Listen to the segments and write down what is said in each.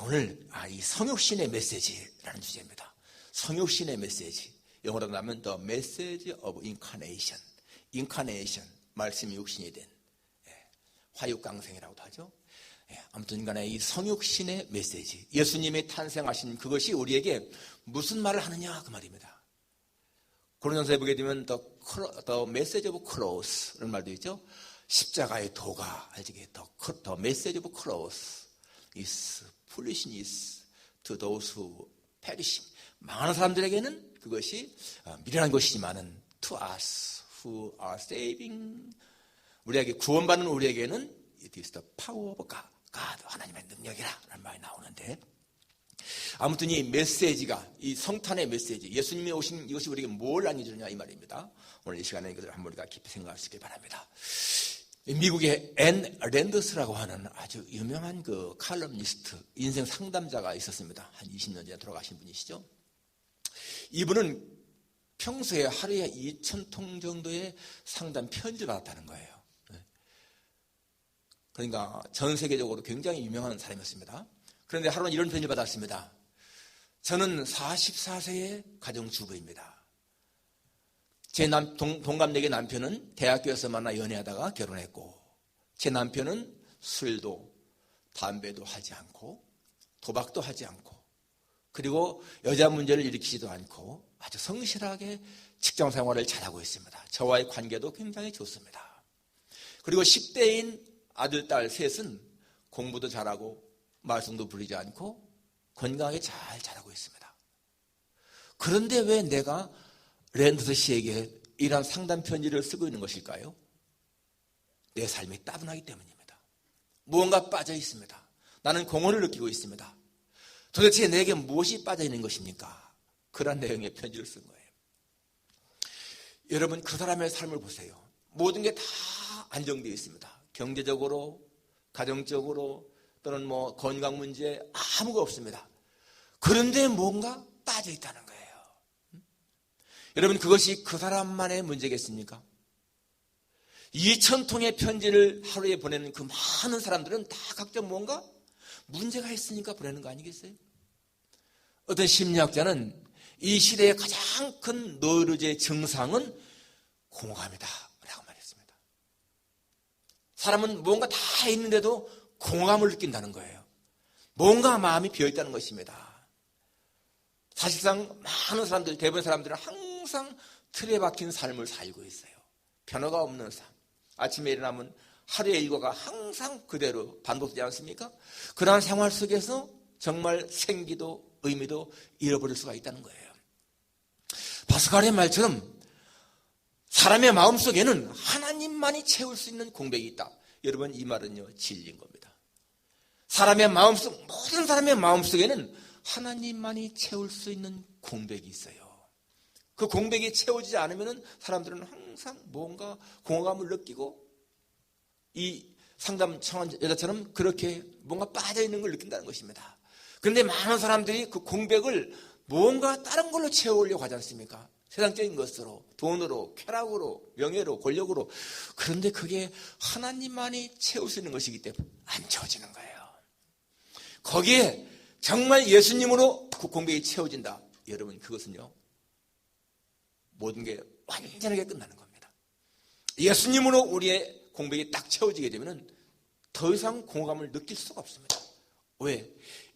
오늘 이 성육신의 메시지라는 주제입니다. 성육신의 메시지. 영어로 하면 The Message of Incarnation. Incarnation, 말씀이 육신이 된 화육강생이라고도 하죠. 아무튼 간에 이 성육신의 메시지, 예수님이 탄생하신 그것이 우리에게 무슨 말을 하느냐 그 말입니다. 고린도전서에 보게 되면 The Message of Cross라는 말도 있죠. 십자가의 도가, The Message of Cross is foolishness to those who perish. 많은 사람들에게는 그것이 미련한 것이지만은 to us who are saving, 우리에게 구원받는 우리에게는 it is the power of God, 하나님의 능력이라 라는 말이 나오는데, 아무튼 이 메시지가, 이 성탄의 메시지, 예수님이 오신 이것이 우리에게 뭘 알려주느냐 이 말입니다. 오늘 이 시간에 이것을 한번 우리가 깊이 생각할 수 있길 바랍니다. 미국의 앤 랜더스라고 하는 아주 유명한 그 칼럼니스트, 인생 상담자가 있었습니다. 한 20년 전에 돌아가신 분이시죠. 이분은 평소에 하루에 2,000통 정도의 상담 편지를 받았다는 거예요. 그러니까 전 세계적으로 굉장히 유명한 사람이었습니다. 그런데 하루는 이런 편지를 받았습니다. 저는 44세의 가정주부입니다. 제 동갑내기 남편은 대학교에서 만나 연애하다가 결혼했고, 제 남편은 술도 담배도 하지 않고 도박도 하지 않고, 그리고 여자 문제를 일으키지도 않고 아주 성실하게 직장 생활을 잘하고 있습니다. 저와의 관계도 굉장히 좋습니다. 그리고 10대인 아들, 딸 셋은 공부도 잘하고 말썽도 부리지 않고 건강하게 잘 자라고 있습니다. 그런데 왜 내가 랜더스 씨에게 이러한 상담 편지를 쓰고 있는 것일까요? 내 삶이 따분하기 때문입니다. 무언가 빠져 있습니다. 나는 공허를 느끼고 있습니다. 도대체 내게 무엇이 빠져 있는 것입니까? 그런 내용의 편지를 쓴 거예요. 여러분, 그 사람의 삶을 보세요. 모든 게 다 안정되어 있습니다. 경제적으로, 가정적으로, 또는 건강 문제 아무것도 없습니다. 그런데 뭔가 빠져 있다는 거예요. 여러분, 그것이 그 사람만의 문제겠습니까? 2,000통의 편지를 하루에 보내는 그 많은 사람들은 다 각자 뭔가 문제가 있으니까 보내는 거 아니겠어요? 어떤 심리학자는 이 시대의 가장 큰 노이로제의 증상은 공허감이다 라고 말했습니다. 사람은 뭔가 다 있는데도 공허감을 느낀다는 거예요. 뭔가 마음이 비어있다는 것입니다. 사실상 많은 사람들, 대부분의 사람들은 항상 틀에 박힌 삶을 살고 있어요. 변화가 없는 삶. 아침에 일어나면 하루의 일과가 항상 그대로 반복되지 않습니까? 그러한 생활 속에서 정말 생기도 의미도 잃어버릴 수가 있다는 거예요. 파스칼의 말처럼 사람의 마음속에는 하나님만이 채울 수 있는 공백이 있다. 여러분, 이 말은요, 진리인 겁니다. 사람의 마음속, 모든 사람의 마음속에는 하나님만이 채울 수 있는 공백이 있어요. 그 공백이 채워지지 않으면 사람들은 항상 뭔가 공허감을 느끼고, 이 상담 청한 여자처럼 그렇게 뭔가 빠져있는 걸 느낀다는 것입니다. 그런데 많은 사람들이 그 공백을 뭔가 다른 걸로 채우려고 하지 않습니까? 세상적인 것으로, 돈으로, 쾌락으로, 명예로, 권력으로. 그런데 그게 하나님만이 채울 수 있는 것이기 때문에 안 채워지는 거예요. 거기에 정말 예수님으로 그 공백이 채워진다. 여러분, 그것은요, 모든 게 완전하게 끝나는 겁니다. 예수님으로 우리의 공백이 딱 채워지게 되면 더 이상 공허감을 느낄 수가 없습니다. 왜?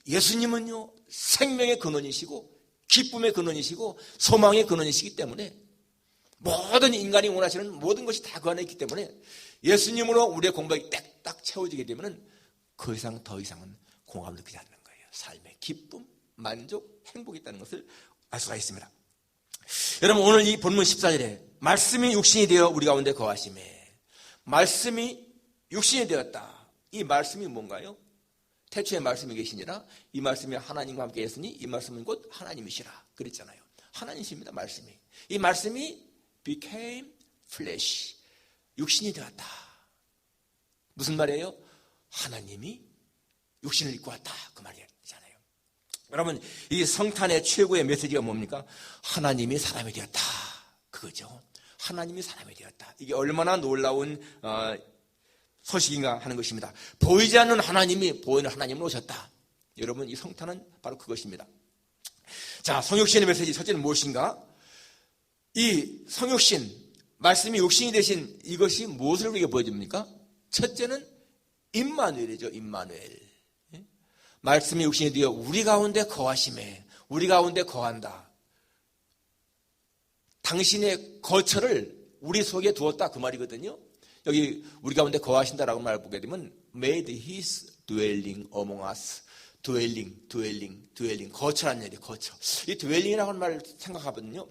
예수님은요, 생명의 근원이시고 기쁨의 근원이시고 소망의 근원이시기 때문에, 모든 인간이 원하시는 모든 것이 다 그 안에 있기 때문에 예수님으로 우리의 공백이 딱 채워지게 되면 그 이상 더 이상은 공허감을 느끼지 않는 거예요. 삶의 기쁨, 만족, 행복이 있다는 것을 알 수가 있습니다. 여러분, 오늘 이 본문 14절에 말씀이 육신이 되어 우리 가운데 거하심에, 말씀이 육신이 되었다. 이 말씀이 뭔가요? 태초에 말씀이 계시니라. 이 말씀이 하나님과 함께 했으니 이 말씀은 곧 하나님이시라 그랬잖아요. 하나님이십니다. 말씀이. 이 말씀이 became flesh, 육신이 되었다. 무슨 말이에요? 하나님이 육신을 입고 왔다, 그 말이잖아요. 여러분, 이 성탄의 최고의 메시지가 뭡니까? 하나님이 사람이 되었다, 그거죠. 하나님이 사람이 되었다. 이게 얼마나 놀라운 소식인가 하는 것입니다. 보이지 않는 하나님이 보이는 하나님으로 오셨다. 여러분, 이 성탄은 바로 그것입니다. 자, 성육신의 메시지 첫째는 무엇인가? 이 성육신, 말씀이 육신이 되신 이것이 무엇을 우리에게 보여줍니까? 첫째는 임마누엘이죠. 임마누엘. 말씀이 육신이 되어 우리 가운데 거하심에, 우리 가운데 거한다. 당신의 거처를 우리 속에 두었다, 그 말이거든요. 여기 우리 가운데 거하신다라고 말을 보게 되면 made his dwelling among us. dwelling. 거처라는 얘기예요. 거처. 이 dwelling이라고 하는 말을 생각하거든요.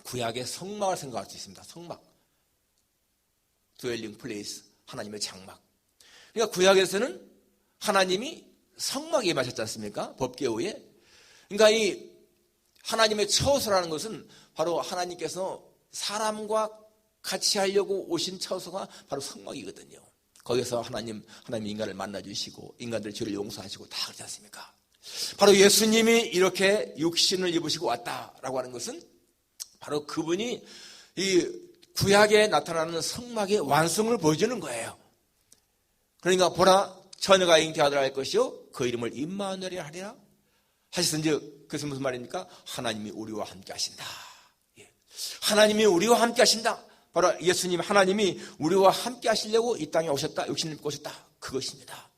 구약의 성막을 생각할 수 있습니다. 성막. dwelling place. 하나님의 장막. 그러니까 구약에서는 하나님이 성막에 임하셨지 않습니까? 법궤후에. 그러니까 이 하나님의 처소라는 것은 바로 하나님께서 사람과 같이 하려고 오신 처소가 바로 성막이거든요. 거기서 하나님 인간을 만나주시고 인간들의 죄를 용서하시고 다 그렇지 않습니까? 바로 예수님이 이렇게 육신을 입으시고 왔다라고 하는 것은 바로 그분이 이 구약에 나타나는 성막의 완성을 보여주는 거예요. 그러니까 보라, 처녀가 잉태하더라 할 것이요 그 이름을 임마누엘이라 하리라 하시든지, 그것은 무슨 말입니까? 하나님이 우리와 함께 하신다. 하나님이 우리와 함께 하신다. 바로 예수님, 하나님이 우리와 함께 하시려고 이 땅에 오셨다, 육신을 입고 오셨다, 그것입니다.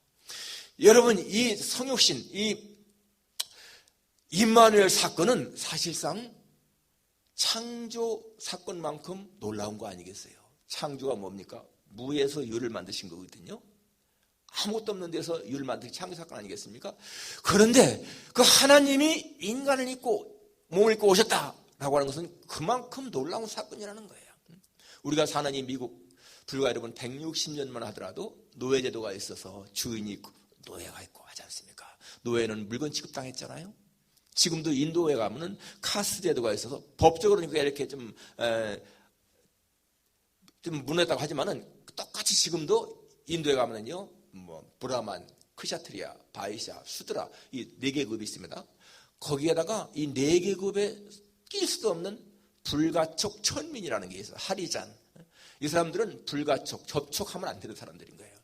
여러분, 이 성육신, 이 임마누엘 사건은 사실상 창조 사건만큼 놀라운 거 아니겠어요? 창조가 뭡니까? 무에서 유를 만드신 거거든요. 아무것도 없는 데서 유를 만드신 창조 사건 아니겠습니까? 그런데 그 하나님이 인간을 입고 몸을 입고 오셨다라고 하는 것은 그만큼 놀라운 사건이라는 거예요. 우리가 사는 이 미국 불과 여러분 160년만 하더라도 노예제도가 있어서 주인이 있고 노예가 있고 하지 않습니까? 노예는 물건 취급당했잖아요. 지금도 인도에 가면은 카스 제도가 있어서 법적으로 이렇게 좀 무너졌다고 하지만은 똑같이 지금도 인도에 가면은요, 뭐 브라만, 크샤트리아, 바이샤, 수드라 이 4계급이 있습니다. 거기에다가 이 4계급에 낄 수도 없는 불가촉 천민이라는 게 있어요. 하리잔. 이 사람들은 불가촉, 접촉하면 안 되는 사람들인 거예요.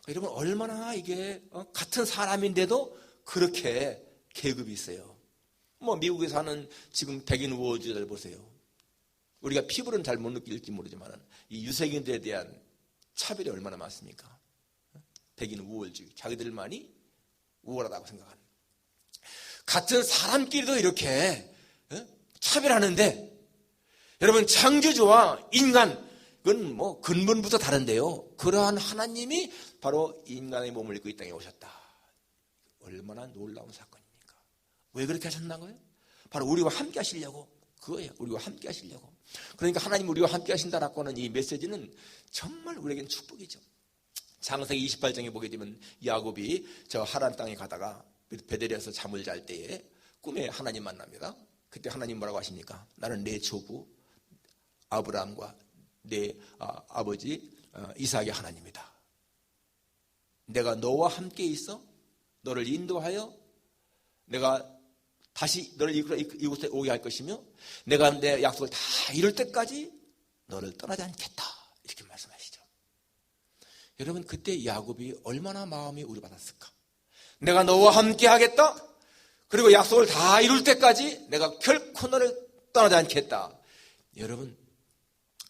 여러분, 얼마나 이게 같은 사람인데도 그렇게 계급이 있어요. 뭐 미국에 사는 지금 백인 우월주의자들 보세요. 우리가 피부는 잘 못 느낄지 모르지만 이 유색인들에 대한 차별이 얼마나 많습니까? 백인 우월주의, 자기들만이 우월하다고 생각하는. 같은 사람끼리도 이렇게 차별하는데, 여러분, 창조주와 인간, 그건 뭐 근본부터 다른데요. 그러한 하나님이 바로 인간의 몸을 입고 이 땅에 오셨다. 얼마나 놀라운 사건입니까? 왜 그렇게 하셨나고요? 바로 우리와 함께 하시려고. 그거예요. 우리와 함께 하시려고. 그러니까 하나님 우리와 함께 하신다라고 하는 이 메시지는 정말 우리에겐 축복이죠. 창세기 28장에 보게 되면 야곱이 저 하란 땅에 가다가 베델에서 잠을 잘 때에 꿈에 하나님 만납니다. 그때 하나님 뭐라고 하십니까? 나는 내 조부 아브라함과 내 아버지 이삭의 하나님이다. 내가 너와 함께 있어 너를 인도하여 내가 다시 너를 이곳에 오게 할 것이며 내가 내 약속을 다 이룰 때까지 너를 떠나지 않겠다. 이렇게 말씀하시죠. 여러분, 그때 야곱이 얼마나 마음이 우려받았을까? 내가 너와 함께 하겠다. 그리고 약속을 다 이룰 때까지 내가 결코 너를 떠나지 않겠다. 여러분,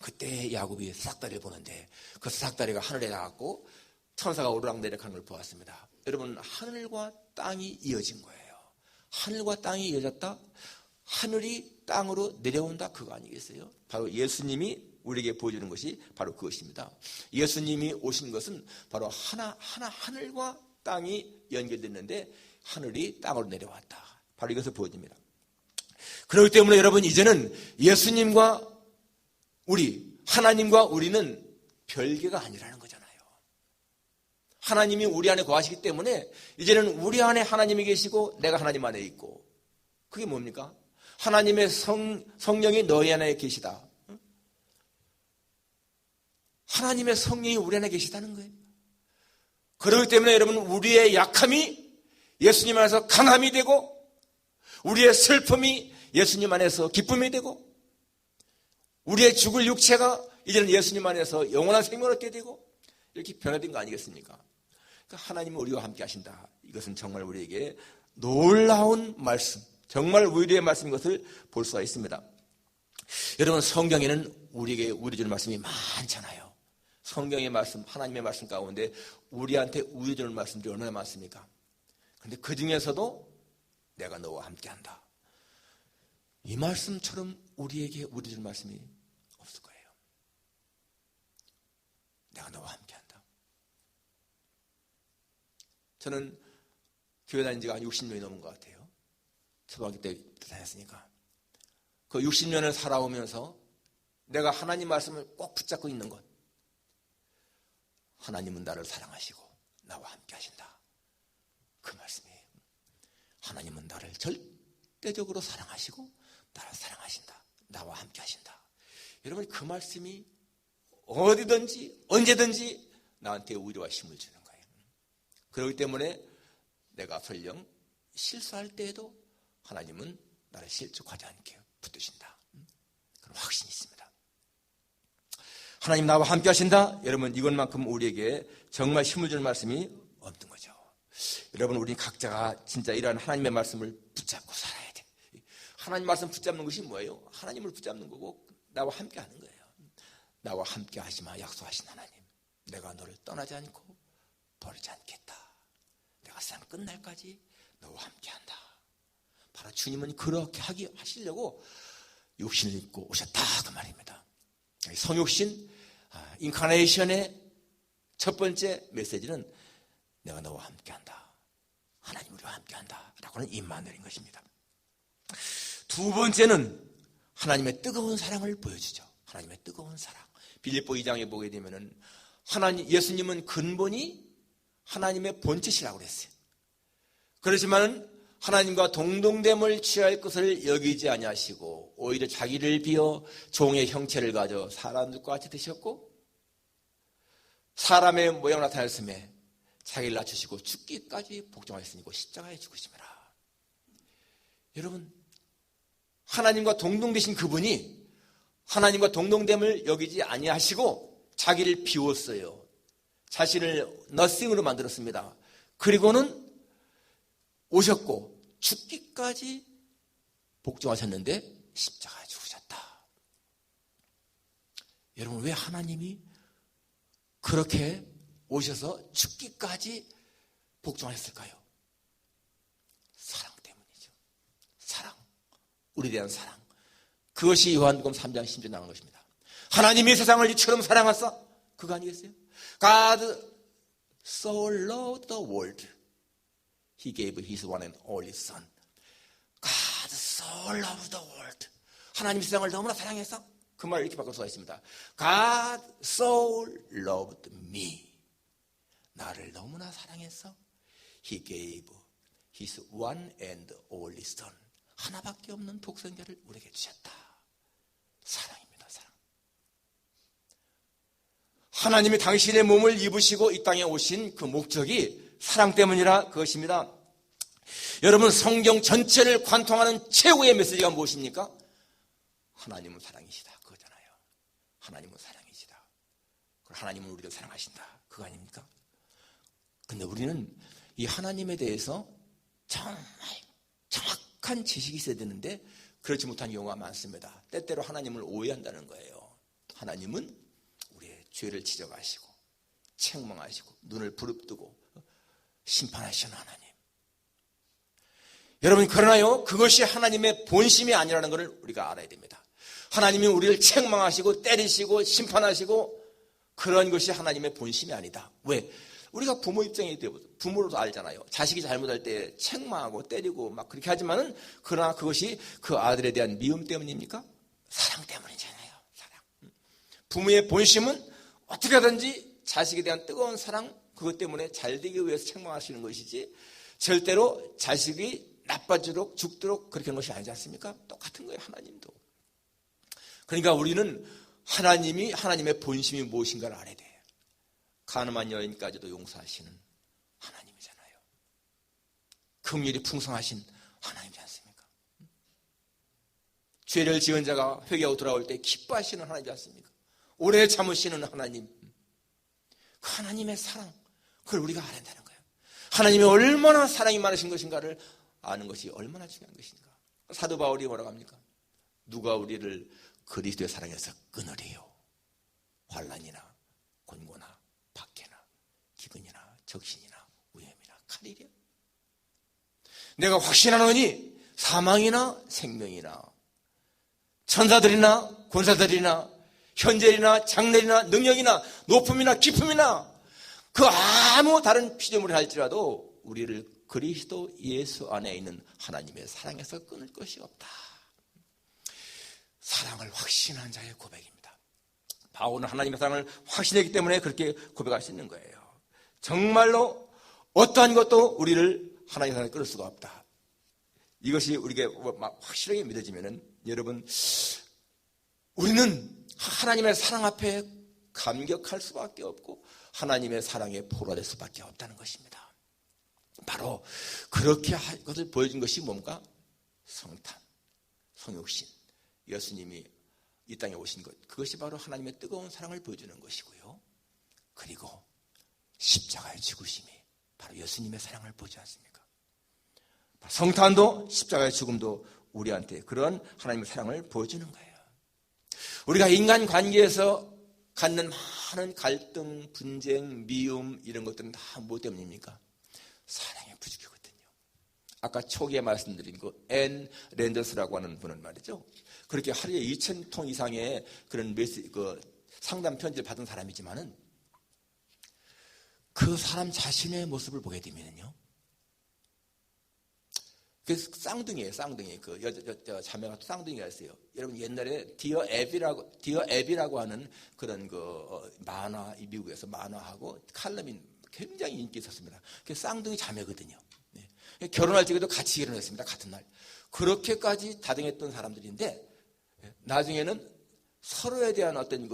그때 야곱이 싹다리를 보는데 그 싹다리가 하늘에 닿았고 천사가 오르락내리락하는 걸 보았습니다. 여러분, 하늘과 땅이 이어진 거예요. 하늘과 땅이 이어졌다. 하늘이 땅으로 내려온다. 그거 아니겠어요? 바로 예수님이 우리에게 보여주는 것이 바로 그것입니다. 예수님이 오신 것은 바로 하늘과 땅이 연결됐는데 하늘이 땅으로 내려왔다. 바로 이것을 보여줍니다. 그렇기 때문에 여러분, 이제는 예수님과 하나님과 우리는 별개가 아니라는 거잖아요. 하나님이 우리 안에 거하시기 때문에 이제는 우리 안에 하나님이 계시고 내가 하나님 안에 있고, 그게 뭡니까? 하나님의 성령이 너희 안에 계시다. 하나님의 성령이 우리 안에 계시다는 거예요. 그렇기 때문에 여러분, 우리의 약함이 예수님 안에서 강함이 되고, 우리의 슬픔이 예수님 안에서 기쁨이 되고, 우리의 죽을 육체가 이제는 예수님 안에서 영원한 생명을 얻게 되고, 이렇게 변화된 거 아니겠습니까? 그러니까 하나님은 우리와 함께 하신다. 이것은 정말 우리에게 놀라운 말씀, 정말 위로의 말씀인 것을 볼 수가 있습니다. 여러분, 성경에는 우리에게 위로 주는 말씀이 많잖아요. 성경의 말씀, 하나님의 말씀 가운데 우리한테 위로 주는 말씀들이 얼마나 많습니까? 그런데 그 중에서도 내가 너와 함께한다, 이 말씀처럼 우리에게 위로 주는 말씀이 없을 거예요. 내가 너와 함께한다. 저는 교회 다닌 지가 한 60년이 넘은 것 같아요. 초등학교 때 다녔으니까. 그 60년을 살아오면서 내가 하나님 말씀을 꼭 붙잡고 있는 것, 하나님은 나를 사랑하시고 나와 함께 하신다, 그 말씀이에요. 하나님은 나를 절대적으로 사랑하시고 나를 사랑하신다, 나와 함께 하신다. 여러분, 그 말씀이 어디든지 언제든지 나한테 위로와 힘을 주는 거예요. 그렇기 때문에 내가 설령 실수할 때에도 하나님은 나를 실족하지 않게 붙드신다, 그런 확신이 있습니다. 하나님 나와 함께 하신다. 여러분, 이것만큼 우리에게 정말 힘을 주는 말씀이 없는 거죠. 여러분, 우리 각자가 진짜 이러한 하나님의 말씀을 붙잡고 살아야 돼. 하나님 말씀 붙잡는 것이 뭐예요? 하나님을 붙잡는 거고 나와 함께 하는 거예요. 나와 함께 하시마 약속하신 하나님, 내가 너를 떠나지 않고 버리지 않겠다, 내가 세상 끝날까지 너와 함께 한다. 바로 주님은 그렇게 하시려고 육신을 입고 오셨다, 그 말입니다. 성육신 인카네이션의 첫 번째 메시지는 내가 너와 함께한다, 하나님 우리와 함께한다 라고는 임마누엘인 것입니다. 두 번째는 하나님의 뜨거운 사랑을 보여주죠. 하나님의 뜨거운 사랑. 빌립보 2장에 보게 되면은 예수님은 근본이 하나님의 본체시라고 그랬어요. 그렇지만 하나님과 동등됨을 취할 것을 여기지 아니하시고 오히려 자기를 비어 종의 형체를 가져 사람들과 같이 되셨고 사람의 모양을 나타냈음에 자기를 낮추시고 죽기까지 복종하였으니 십자가에 죽으심이라. 여러분, 하나님과 동등되신 그분이 하나님과 동등됨을 여기지 아니하시고 자기를 비웠어요. 자신을 너싱으로 만들었습니다. 그리고는 오셨고 죽기까지 복종하셨는데 십자가에 죽으셨다. 여러분, 왜 하나님이 그렇게 오셔서 죽기까지 복종하셨을까요? 사랑 때문이죠. 사랑, 우리에 대한 사랑. 그것이 요한복음 3장 10절에 나오는 것입니다. 하나님이 세상을 이처럼 사랑하사, 그거 아니겠어요? God so loved the world, He gave His one and only Son. God so loved the world. 하나님 세상을 너무나 사랑해서, 그 말을 이렇게 바꿀 수가 있습니다. God so loved me. 나를 너무나 사랑해서 He gave His one and only Son. 하나밖에 없는 독생자를 우리에게 주셨다. 사랑입니다, 사랑. 하나님이 당신의 몸을 입으시고 이 땅에 오신 그 목적이 사랑 때문이라 그것입니다. 여러분, 성경 전체를 관통하는 최후의 메시지가 무엇입니까? 하나님은 사랑이시다, 그거잖아요. 하나님은 사랑이시다. 하나님은 우리를 사랑하신다, 그거 아닙니까? 근데 우리는 이 하나님에 대해서 정말 정확한 지식이 있어야 되는데 그렇지 못한 경우가 많습니다. 때때로 하나님을 오해한다는 거예요. 하나님은 우리의 죄를 지적하시고 책망하시고 눈을 부릅뜨고 심판하시는 하나님. 여러분, 그러나요, 그것이 하나님의 본심이 아니라는 것을 우리가 알아야 됩니다. 하나님이 우리를 책망하시고 때리시고 심판하시고 그런 것이 하나님의 본심이 아니다. 왜? 우리가 부모 입장에 부모로도 알잖아요. 자식이 잘못할 때 책망하고 때리고 막 그렇게 하지만은, 그러나 그것이 그 아들에 대한 미움 때문입니까? 사랑 때문이잖아요. 사랑. 부모의 본심은 어떻게 하든지 자식에 대한 뜨거운 사랑, 그것 때문에 잘되기 위해서 책망하시는 것이지 절대로 자식이 나빠지도록 죽도록 그렇게 하는 것이 아니지 않습니까? 똑같은 거예요, 하나님도. 그러니까 우리는 하나님이, 하나님의 본심이 무엇인가를 알아야 돼요. 가늠한 여인까지도 용서하시는 하나님이잖아요. 긍휼이 풍성하신 하나님이지 않습니까? 죄를 지은 자가 회개하고 돌아올 때 기뻐하시는 하나님이지 않습니까? 오래 참으시는 하나님. 그 하나님의 사랑, 그걸 우리가 알아야 한다는 거예요. 하나님이 얼마나 사랑이 많으신 것인가를 아는 것이 얼마나 중요한 것인가. 사도 바울이 뭐라고 합니까? 누가 우리를 그리스도의 사랑에서 끊으리요? 환난이나 곤고나 박해나 기근이나 적신이나 위험이나 칼이랴. 내가 확신하노니 사망이나 생명이나 천사들이나 권사들이나 현재이나 장래이나 능력이나 높음이나 깊음이나 그 아무 다른 피조물이 할지라도 우리를 그리스도 예수 안에 있는 하나님의 사랑에서 끊을 것이 없다. 사랑을 확신한 자의 고백입니다. 바울은 하나님의 사랑을 확신했기 때문에 그렇게 고백할 수 있는 거예요. 정말로 어떠한 것도 우리를 하나님의 사랑에 끊을 수가 없다. 이것이 우리에게 확실하게 믿어지면은 여러분, 우리는 하나님의 사랑 앞에 감격할 수밖에 없고 하나님의 사랑에 포로가 될 수밖에 없다는 것입니다. 바로 그렇게 할 것을 보여준 것이 뭔가? 성탄, 성육신, 예수님이 이 땅에 오신 것, 그것이 바로 하나님의 뜨거운 사랑을 보여주는 것이고요. 그리고 십자가의 죽으심이 바로 예수님의 사랑을 보지 않습니까? 성탄도 십자가의 죽음도 우리한테 그런 하나님의 사랑을 보여주는 거예요. 우리가 인간관계에서 갖는 많은 갈등, 분쟁, 미움 이런 것들은 다 뭐 때문입니까? 사랑의 부족이거든요. 아까 초기에 말씀드린 그 앤 랜더스라고 하는 분은 말이죠. 그렇게 하루에 2,000통 이상의 그런 상담 편지를 받은 사람이지만은 그 사람 자신의 모습을 보게 되면요. 그 쌍둥이에요, 쌍둥이. 그 자매가 쌍둥이가 있어요. 여러분 옛날에 디어 앱이라고 하는 그런 만화, 미국에서 만화하고 칼럼이 굉장히 인기 있었습니다. 그 쌍둥이 자매거든요. 네. 결혼할 적에도 같이 결혼했습니다. 같은 날. 그렇게까지 다정했던 사람들인데 나중에는 서로에 대한 어떤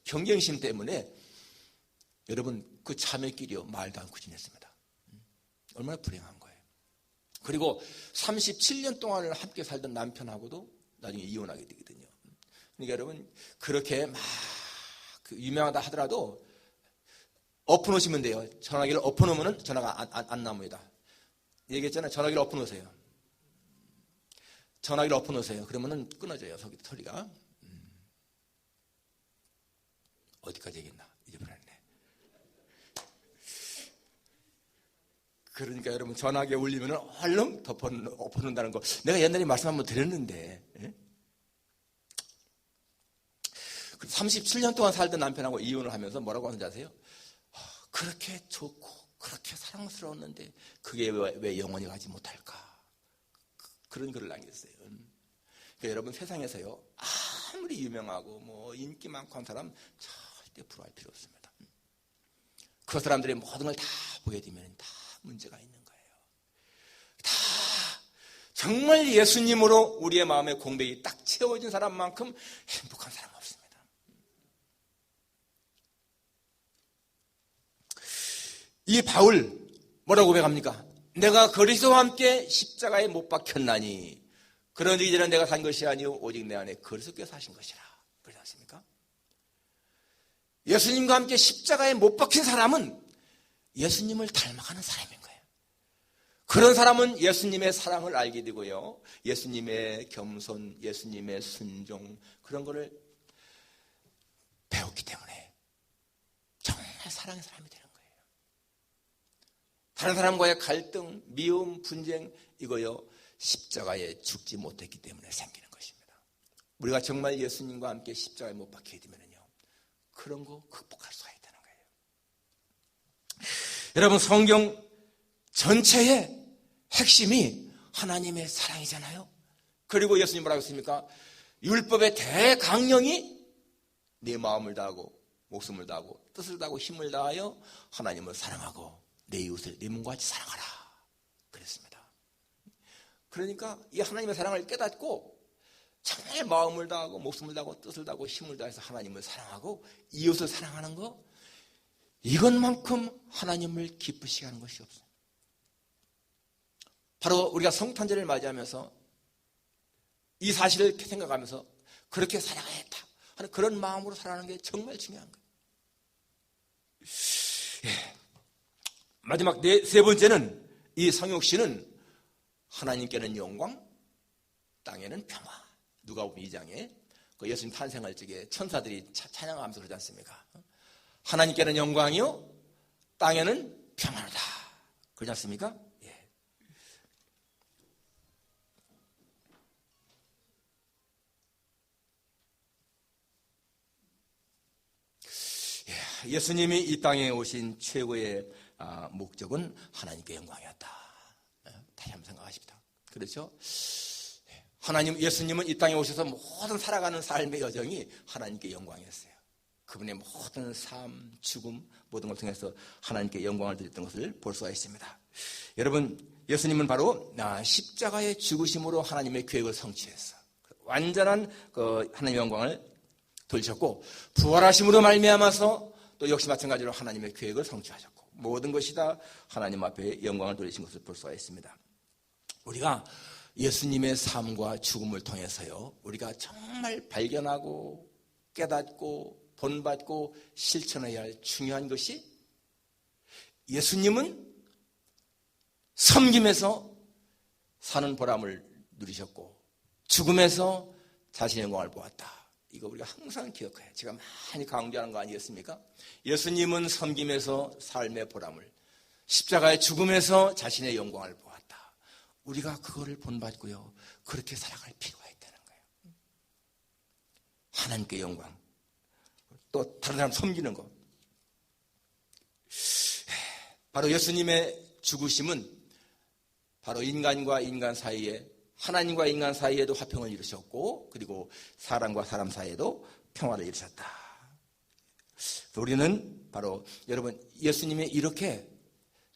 경쟁심 때문에 여러분 그 자매끼리요 말도 않고 지냈습니다. 얼마나 불행한 거예요. 그리고 37년 동안을 함께 살던 남편하고도 나중에 이혼하게 되거든요. 그러니까 여러분 그렇게 막 유명하다 하더라도 엎어놓으시면 돼요. 전화기를 엎어놓으면 전화가 안 나옵니다. 얘기했잖아요. 전화기를 엎어놓으세요. 전화기를 엎어놓으세요. 그러면은 끊어져요. 소리가. 어디까지 얘기했나? 잊어버렸네. 그러니까 여러분 전화기에 울리면 얼른 엎어놓는다는 거 내가 옛날에 말씀 한번 드렸는데, 예? 37년 동안 살던 남편하고 이혼을 하면서 뭐라고 하는지 아세요? 그렇게 좋고 그렇게 사랑스러웠는데 그게 왜 영원히 가지 못할까? 그런 글을 남겼어요. 그러니까 여러분 세상에서요 아무리 유명하고 뭐 인기 많고 한 사람 절대 부러워할 필요 없습니다. 그 사람들의 모든 걸 다 보게 되면 다 문제가 있는 거예요. 다 정말 예수님으로 우리의 마음의 공백이 딱 채워진 사람만큼 행복한 사람 없습니다. 이 바울 뭐라고 고백합니까? 내가 그리스도와 함께 십자가에 못 박혔나니 그런즉 이제는 내가 산 것이 아니오 오직 내 안에 그리스도께서 사신 것이라. 그렇지 않습니까? 예수님과 함께 십자가에 못 박힌 사람은 예수님을 닮아가는 사람인 거예요. 그런 사람은 예수님의 사랑을 알게 되고요. 예수님의 겸손, 예수님의 순종 그런 거를 배웠기 때문에 정말 사랑의 사람이 되는 거예요. 다른 사람과의 갈등, 미움, 분쟁 이거요. 십자가에 죽지 못했기 때문에 생기는 것입니다. 우리가 정말 예수님과 함께 십자가에 못 박히게 되면요. 그런 거 극복할 수가 있다는 거예요. 여러분 성경 전체의 핵심이 하나님의 사랑이잖아요. 그리고 예수님 뭐라고 했습니까? 율법의 대강령이 내 마음을 다하고 목숨을 다하고 뜻을 다하고 힘을 다하여 하나님을 사랑하고 내 이웃을 내 몸과 같이 사랑하라 그랬습니다. 그러니까 이 하나님의 사랑을 깨닫고 정말 마음을 다하고 목숨을 다하고 뜻을 다하고 힘을 다해서 하나님을 사랑하고 이웃을 사랑하는 거 이것만큼 하나님을 기쁘시게 하는 것이 없어요. 바로 우리가 성탄절을 맞이하면서 이 사실을 생각하면서 그렇게 살아야겠다 하는 그런 마음으로 살아가는 게 정말 중요한 거예요. 예. 마지막 세 번째는 이 성육신은 하나님께는 영광, 땅에는 평화. 누가복음 2장에 그 예수님 탄생할 적에 천사들이 찬양하면서 그러지 않습니까? 하나님께는 영광이요, 땅에는 평화로다. 그러지 않습니까? 예. 예수님이 이 땅에 오신 최고의 목적은 하나님께 영광이었다. 다시 한번 생각하십시다. 그렇죠? 예수님은 이 땅에 오셔서 모든 살아가는 삶의 여정이 하나님께 영광이었어요. 그분의 모든 삶, 죽음, 모든 걸 통해서 하나님께 영광을 드렸던 것을 볼 수가 있습니다. 여러분, 예수님은 바로 십자가의 죽으심으로 하나님의 계획을 성취했어. 완전한 그 하나님의 영광을 돌리셨고, 부활하심으로 말미암아서 또 역시 마찬가지로 하나님의 계획을 성취하셨고, 모든 것이 다 하나님 앞에 영광을 돌리신 것을 볼 수가 있습니다. 우리가 예수님의 삶과 죽음을 통해서요, 우리가 정말 발견하고 깨닫고 본받고 실천해야 할 중요한 것이, 예수님은 섬김에서 사는 보람을 누리셨고 죽음에서 자신의 영광을 보았다. 이거 우리가 항상 기억해요. 제가 많이 강조하는 거 아니겠습니까? 예수님은 섬김에서 삶의 보람을, 십자가의 죽음에서 자신의 영광을 보았다. 우리가 그거를 본받고요, 그렇게 살아갈 필요가 있다는 거예요. 하나님께 영광, 또 다른 사람 섬기는 것. 바로 예수님의 죽으심은 바로 인간과 인간 사이에, 하나님과 인간 사이에도 화평을 이루셨고, 그리고 사람과 사람 사이에도 평화를 이루셨다. 우리는 바로 여러분, 예수님이 이렇게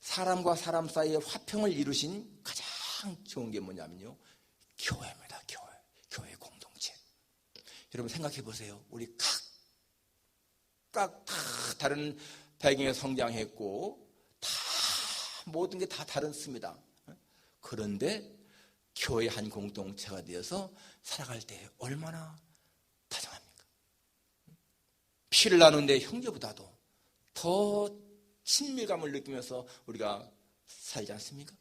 사람과 사람 사이에 화평을 이루신 가장 좋은 게 뭐냐면요, 교회입니다. 교회 공동체. 여러분 생각해 보세요. 우리 각각 다 다른 배경에 성장했고 다 모든 게 다 다릅니다. 그런데 교회 한 공동체가 되어서 살아갈 때 얼마나 다정합니까? 피를 나누는데 형제보다도 더 친밀감을 느끼면서 우리가 살지 않습니까?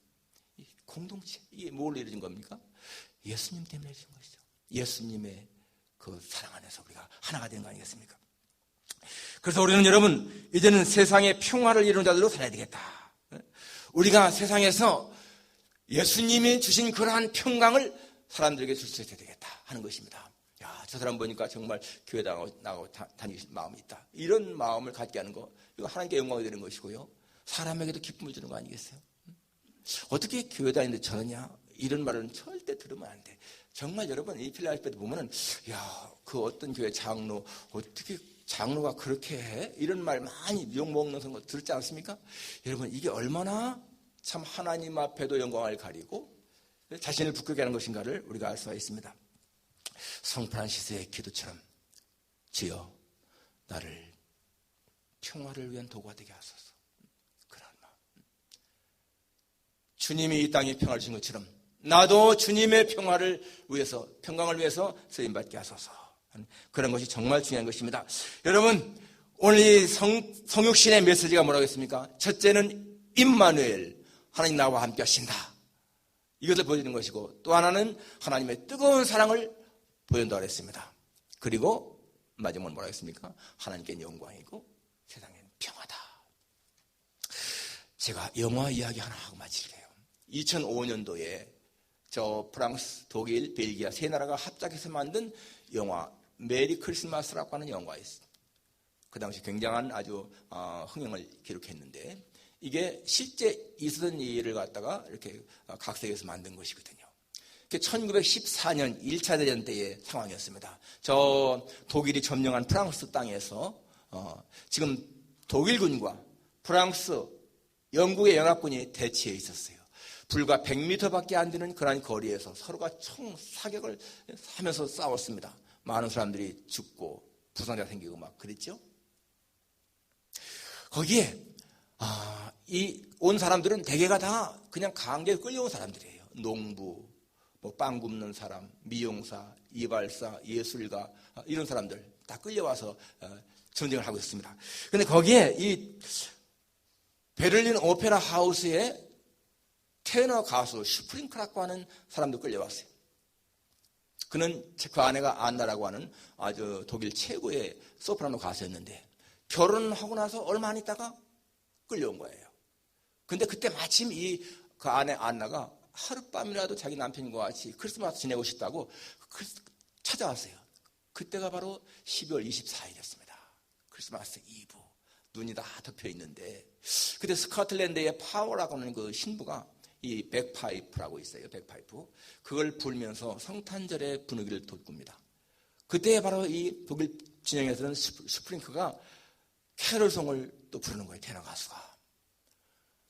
이 공동체, 이게 뭘 이루어진 겁니까? 예수님 때문에 이루어진 것이죠. 예수님의 그 사랑 안에서 우리가 하나가 된 거 아니겠습니까? 그래서 우리는 여러분, 이제는 세상의 평화를 이루는 자들로 살아야 되겠다. 우리가 세상에서 예수님이 주신 그러한 평강을 사람들에게 줄 수 있어야 되겠다 하는 것입니다. 야, 저 사람 보니까 정말 교회 나가고 다니실 마음이 있다. 이런 마음을 갖게 하는 거, 이거 하나님께 영광이 되는 것이고요, 사람에게도 기쁨을 주는 거 아니겠어요? 어떻게 교회 다니는데 저러냐? 이런 말은 절대 들으면 안 돼. 정말 여러분, 이 필라델피아도 보면은, 야, 그 어떤 교회 장로, 어떻게 장로가 그렇게 해? 이런 말 많이 욕먹는 거 들었지 않습니까? 여러분, 이게 얼마나 참 하나님 앞에도 영광을 가리고 자신을 부끄럽게 하는 것인가를 우리가 알 수가 있습니다. 성 프란시스의 기도처럼, 주여 나를 평화를 위한 도구가 되게 하소서. 그런 마음. 주님이 이 땅에 평화를 주신 것처럼 나도 주님의 평화를 위해서, 평강을 위해서 쓰임받게 하소서. 그런 것이 정말 중요한 것입니다. 여러분, 오늘 이 성육신의 메시지가 뭐라고 했습니까? 첫째는 임마누엘, 하나님 나와 함께 하신다. 이것을 보여주는 것이고, 또 하나는 하나님의 뜨거운 사랑을 보여준다고 했습니다. 그리고 마지막은 뭐라고 했습니까? 하나님께는 영광이고 세상에는 평화다. 제가 영화 이야기 하나 하고 마칠게요. 2005년도에 저 프랑스, 독일, 벨기에 세 나라가 합작해서 만든 영화 메리 크리스마스라고 하는 영화가 있습니다. 그 당시 굉장한 아주 흥행을 기록했는데, 이게 실제 있었던 일을 갖다가 이렇게 각색해서 만든 것이거든요. 1914년 1차 대전 때의 상황이었습니다. 저 독일이 점령한 프랑스 땅에서 지금 독일군과 프랑스, 영국의 연합군이 대치해 있었어요. 불과 100m밖에 안 되는 그런 거리에서 서로가 총 사격을 하면서 싸웠습니다. 많은 사람들이 죽고 부상자가 생기고 막 그랬죠. 거기에 이 온 사람들은 대개가 다 그냥 강제로 끌려온 사람들이에요. 농부, 뭐 빵 굽는 사람, 미용사, 이발사, 예술가, 이런 사람들 다 끌려와서 전쟁을 하고 있습니다. 그런데 거기에 이 베를린 오페라 하우스에 테너 가수 슈프링크라고 하는 사람도 끌려왔어요. 그는 그 아내가 안나라고 하는 아주 독일 최고의 소프라노 가수였는데 결혼하고 나서 얼마 안 있다가 끌려온 거예요. 근데 그때 마침 그 아내 안나가 하룻밤이라도 자기 남편과 같이 크리스마스 지내고 싶다고 찾아왔어요. 그때가 바로 12월 24일이었습니다. 크리스마스 이브. 눈이 다 덮여 있는데 그때 스코틀랜드의 파워라고 하는 그 신부가 이 백파이프라고 있어요. 백파이프. 그걸 불면서 성탄절의 분위기를 돋굽니다. 그때 바로 이 독일 진영에서는 슈프링크가 캐롤송을 또 부르는 거예요. 테너 가수가.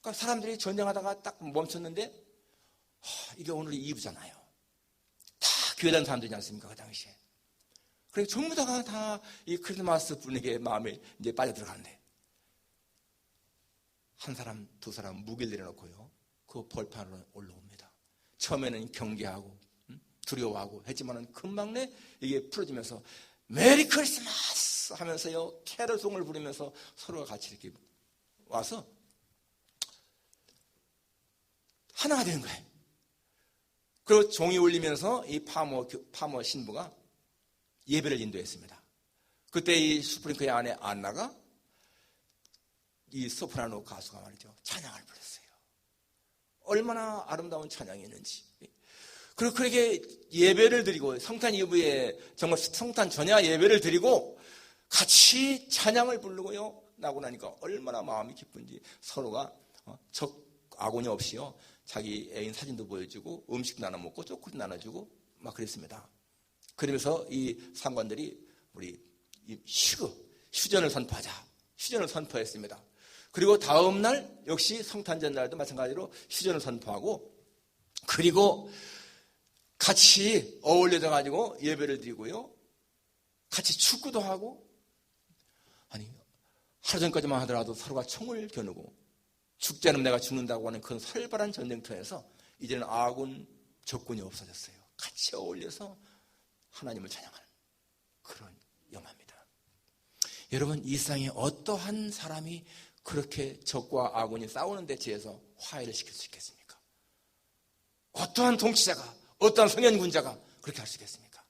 그러니까 사람들이 전쟁하다가 딱 멈췄는데 이게 오늘 이브잖아요. 다 교회 다니는 사람들이지 않습니까? 그 당시에. 그래서 전부 다가 다 이 크리스마스 분위기에 마음에 이제 빠져들어가는데 한 사람, 두 사람 무게를 내려놓고요. 그 벌판으로 올라옵니다. 처음에는 경계하고 두려워하고 했지만은 금방 내 이게 풀어지면서 메리 크리스마스 하면서요. 캐럴송을 부르면서 서로가 같이 이렇게 와서 하나가 되는 거예요. 그리고 종이 울리면서 이 파머 신부가 예배를 인도했습니다. 그때 이 슈프링크의 아내 안나가 이 소프라노 가수가 말이죠. 찬양을 불렀어요. 얼마나 아름다운 찬양이었는지. 그리고 그렇게 예배를 드리고 성탄 이후에 정말 성탄 전야 예배를 드리고 같이 찬양을 부르고요. 나고 나니까 얼마나 마음이 기쁜지 서로가 적 아군이 없이요. 자기 애인 사진도 보여주고 음식도 나눠 먹고 초콜릿 나눠주고 막 그랬습니다. 그러면서 이 상관들이 우리 휴전을 선포하자. 휴전을 선포했습니다. 그리고 다음 날 역시 성탄절 날도 마찬가지로 휴전을 선포하고 그리고 같이 어울려져 가지고 예배를 드리고요. 같이 축구도 하고 아니 하루 전까지만 하더라도 서로가 총을 겨누고 죽지 않으면 내가 죽는다고 하는 그런 살벌한 전쟁터에서 이제는 아군 적군이 없어졌어요. 같이 어울려서 하나님을 찬양하는 그런 영화입니다. 여러분 이 세상에 어떠한 사람이 그렇게 적과 아군이 싸우는 대치에서 화해를 시킬 수 있겠습니까? 어떠한 통치자가 어떠한 성현군자가 그렇게 할 수 있겠습니까?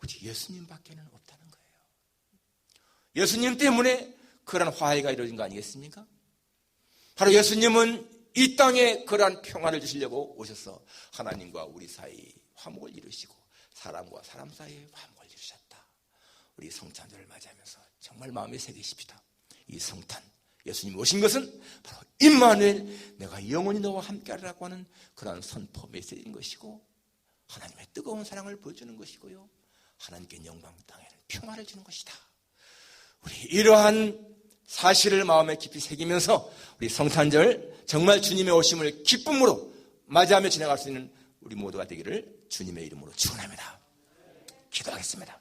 오직 예수님밖에는 없다는 거예요. 예수님 때문에 그러한 화해가 이루어진 거 아니겠습니까? 바로 예수님은 이 땅에 그러한 평화를 주시려고 오셔서 하나님과 우리 사이 화목을 이루시고 사람과 사람 사이에 화목을 이루셨다. 우리 성탄절을 맞이하면서 정말 마음에 새기십시다. 이 성탄 예수님 오신 것은 바로 임마누엘 내가 영원히 너와 함께하리라고 하는 그러한 선포 메시지인 것이고 하나님의 뜨거운 사랑을 보여주는 것이고요. 하나님께 영광 땅에는 평화를 주는 것이다. 우리 이러한 사실을 마음에 깊이 새기면서 우리 성탄절 정말 주님의 오심을 기쁨으로 맞이하며 지나갈 수 있는 우리 모두가 되기를 주님의 이름으로 축원합니다. 기도하겠습니다.